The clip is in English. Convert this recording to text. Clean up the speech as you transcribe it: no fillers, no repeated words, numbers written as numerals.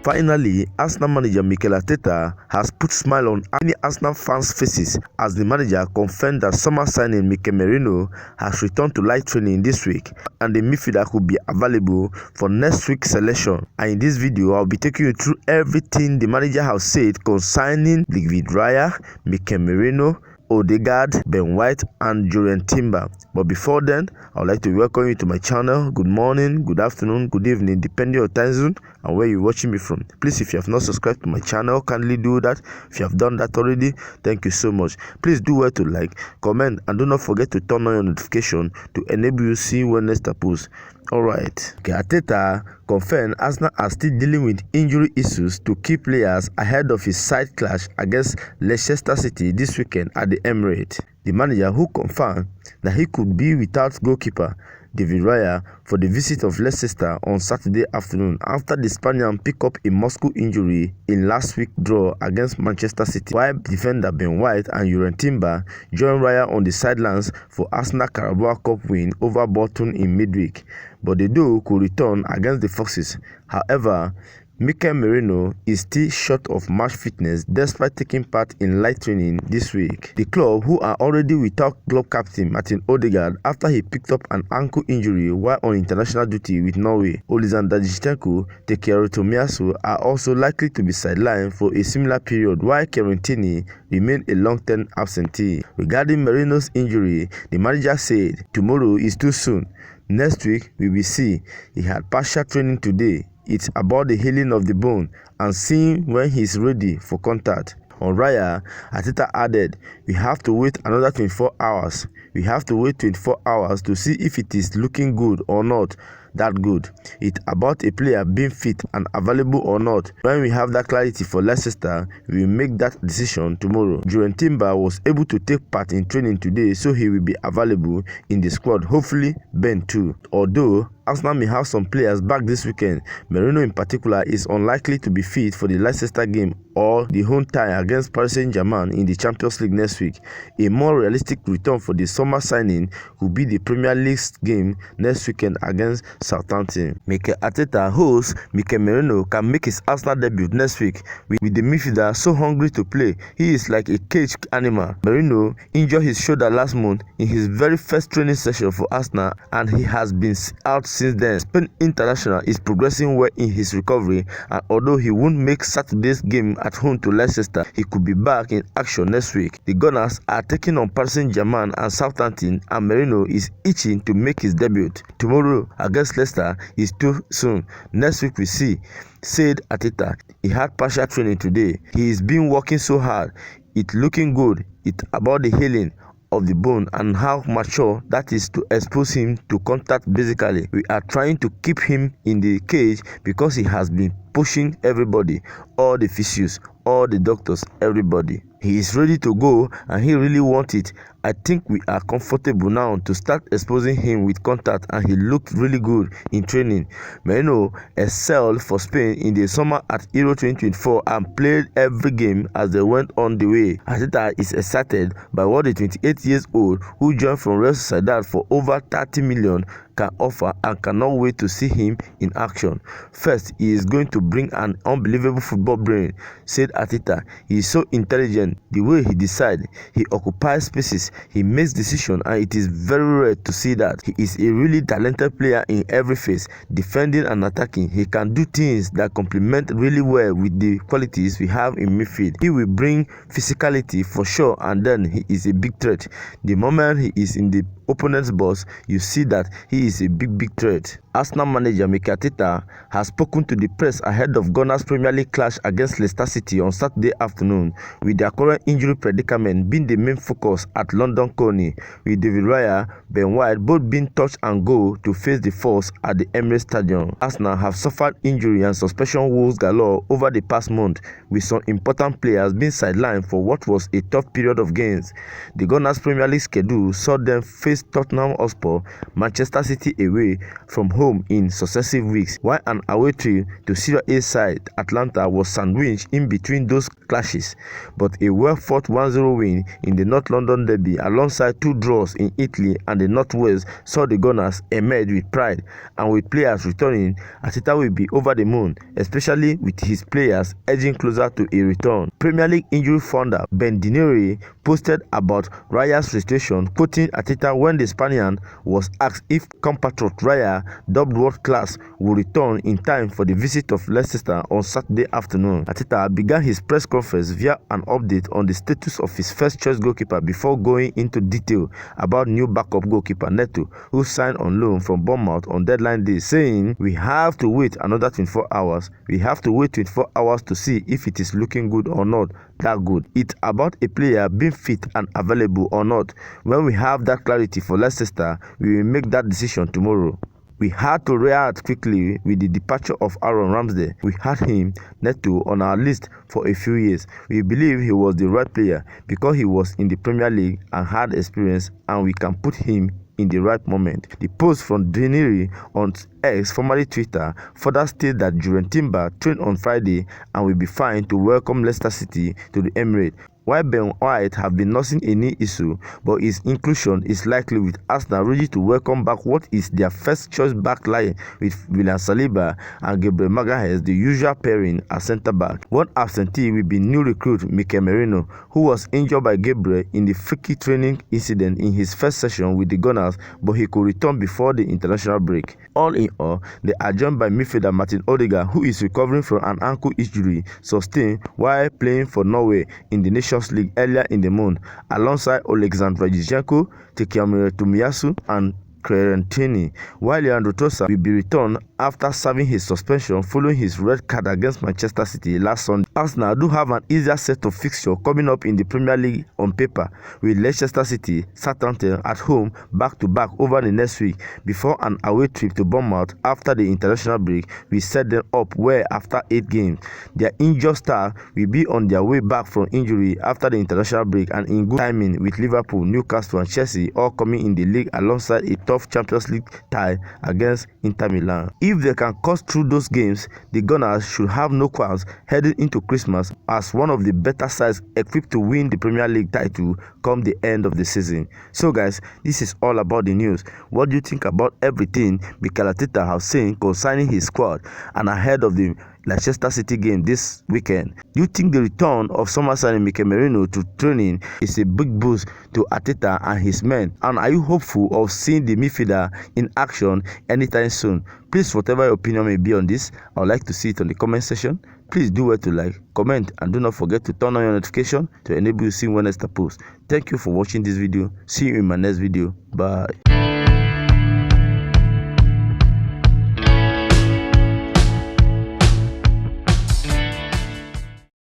Finally, Arsenal manager Mikel Arteta has put smile on many Arsenal fans' faces as the manager confirmed that summer signing Mikel Merino has returned to light training this week and the midfielder could be available for next week's selection. And in this video, I'll be taking you through everything the manager has said concerning David RAYA, Mikel Merino, Odegaard, Ben White and Jurien. But before then, I would like to welcome you to my channel. Good morning, good afternoon, good evening, depending on your time zone and where you're watching me from. Please, if you have not subscribed to my channel, kindly do that. If you have done that already, thank you so much. Please do well to like, comment and do not forget to turn on your notification to enable you see when next I post. Alright, Arteta confirmed Arsenal are still dealing with injury issues to key players ahead of his side clash against Leicester City this weekend at the Emirates. The manager, who confirmed that he could be without goalkeeper David RAYA for the visit of Leicester on Saturday afternoon after the Spaniard picked up a muscle injury in last week's draw against Manchester City, while defender Ben White and jurien joined RAYA on the sidelines for Arsenal Carabao Cup win over Bolton in midweek. But the duo could return against the Foxes. However, Mikel Merino is still short of match fitness despite taking part in light training this week. The club, who are already without club captain Martin Odegaard after he picked up an ankle injury while on international duty with Norway, Oleksandr Zinchenko, are also likely to be sidelined for a similar period, while Kieran remain a long-term absentee. Regarding Merino's injury, the manager said, "Tomorrow is too soon. Next week we will see. He had partial training today. It's about the healing of the bone and seeing when he's ready for contact." On RAYA, Arteta added, "We have to wait another 24 hours. We have to wait 24 hours to see if it is looking good or not that good. It's about a player being fit and available or not. When we have that clarity for Leicester, we will make that decision tomorrow." Jurien was able to take part in training today, so he will be available in the squad, hopefully Ben too. Although Arsenal may have some players back this weekend, Merino in particular is unlikely to be fit for the Leicester game or the home tie against Paris Saint-Germain in the Champions League next week. A more realistic return for the summer signing could be the Premier League's game next weekend against Southampton. Mikel Arteta hopes Mikel Merino can make his Arsenal debut next week. With the midfielder so hungry to play, he is like a caged animal. Merino injured his shoulder last month in his very first training session for Arsenal and he has been out since then. Spain international is progressing well in his recovery, and although he won't make Saturday's game at home to Leicester, he could be back in action next week. The Gunners are taking on Paris Saint-Germain and Southampton, and Merino is itching to make his debut. Tomorrow against Leicester is too soon. Next week we see, said Arteta. He had partial training today. He is been working so hard. It's looking good. It's about the healing of the bone and how mature that is to expose him to contact. Basically, we are trying to keep him in the cage because he has been pushing everybody, all the physios, all the doctors, everybody. He is ready to go and he really wants it. I think we are comfortable now to start exposing him with contact, and he looked really good in training." Merino excelled for Spain in the summer at Euro 2024 and played every game as they went on the way. Arteta is excited by what the 28-year-old, who joined from Real Sociedad for over 30 million, can offer and cannot wait to see him in action. "First, he is going to bring an unbelievable football brain," said Arteta. "He is so intelligent. The way he decides, he occupies spaces, he makes decisions, and it is very rare to see that. He is a really talented player in every phase, defending and attacking. He can do things that complement really well with the qualities we have in midfield. He will bring physicality for sure, and then he is a big threat. The moment he is in the opponent's box, you see that he is a big threat." Arsenal manager Mikel Arteta has spoken to the press ahead of Gunners' Premier League clash against Leicester City on Saturday afternoon, with their current injury predicament being the main focus at London Colney, with David RAYA, Ben White both being touch and go to face the force at the Emirates Stadium. Arsenal have suffered injury and suspension woes galore over the past month, with some important players being sidelined for what was a tough period of games. The Gunners' Premier League schedule saw them face face Tottenham Hotspur, Manchester City away from home in successive weeks, while an away trip to Serie A side Atlanta was sandwiched in between those clashes. But a well-fought 1-0 win in the North London derby alongside 2 draws in Italy and the Northwest saw the Gunners emerge with pride, and with players returning, Arteta will be over the moon, especially with his players edging closer to a return. Premier League injury founder Ben Dinnery posted about Raya's situation, quoting Arteta when the Spaniard was asked if compatriot Raya, dubbed world class, would return in time for the visit of Leicester on Saturday afternoon. Arteta began his press conference via an update on the status of his first-choice goalkeeper before going into detail about new backup goalkeeper Neto, who signed on loan from Bournemouth on deadline day, saying, "We have to wait another 24 hours. We have to wait 24 hours to see if it is looking good or not that good. It's about a player being fit and available or not. When we have that clarity for Leicester, we will make that decision tomorrow. We had to react quickly with the departure of Aaron Ramsdale. We had him, Neto, on our list for a few years. We believe he was the right player because he was in the Premier League and had experience, and we can put him in the right moment." The post from Dinnery on X, formerly Twitter, further stated that Jurien trained on Friday and will be fine to welcome Leicester City to the Emirates. While Ben White have been nursing a knee issue, but his inclusion is likely with Arsenal ready to welcome back what is their first-choice back line with William Saliba and Gabriel Magalhaes, the usual pairing at centre-back. One absentee will be new recruit Mikel Merino, who was injured by Gabriel in the freaky training incident in his first session with the Gunners, but he could return before the international break. All in all, they are joined by midfielder Martin Odegaard, who is recovering from an ankle injury sustained while playing for Norway in the Nations League earlier in the month, alongside Oleksandr Zinchenko, Takehiro Tomiyasu, and Crentini, while Leandro Trossard will be returned after serving his suspension following his red card against Manchester City last Sunday. Arsenal do have an easier set of fixtures coming up in the Premier League on paper, with Leicester City, Southampton at home back-to-back over the next week before an away trip to Bournemouth after the international break will set them up well after 8 games. Their injured star will be on their way back from injury after the international break and in good timing with Liverpool, Newcastle and Chelsea all coming in the league alongside a tough Champions League tie against Inter Milan. If they can cut through those games, the Gunners should have no qualms heading into Christmas as one of the better sides equipped to win the Premier League title come the end of the season. So guys, this is all about the news. What do you think about everything Mikel Arteta has seen concerning his squad and ahead of the Leicester City game this weekend? Do you think the return of summer signing Mikel Merino to training is a big boost to Arteta and his men? And are you hopeful of seeing the midfielder in action anytime soon? Please, whatever your opinion may be on this, I would like to see it on the comment section. Please do well to like, comment, and do not forget to turn on your notification to enable you to see when next I post. Thank you for watching this video. See you in my next video. Bye.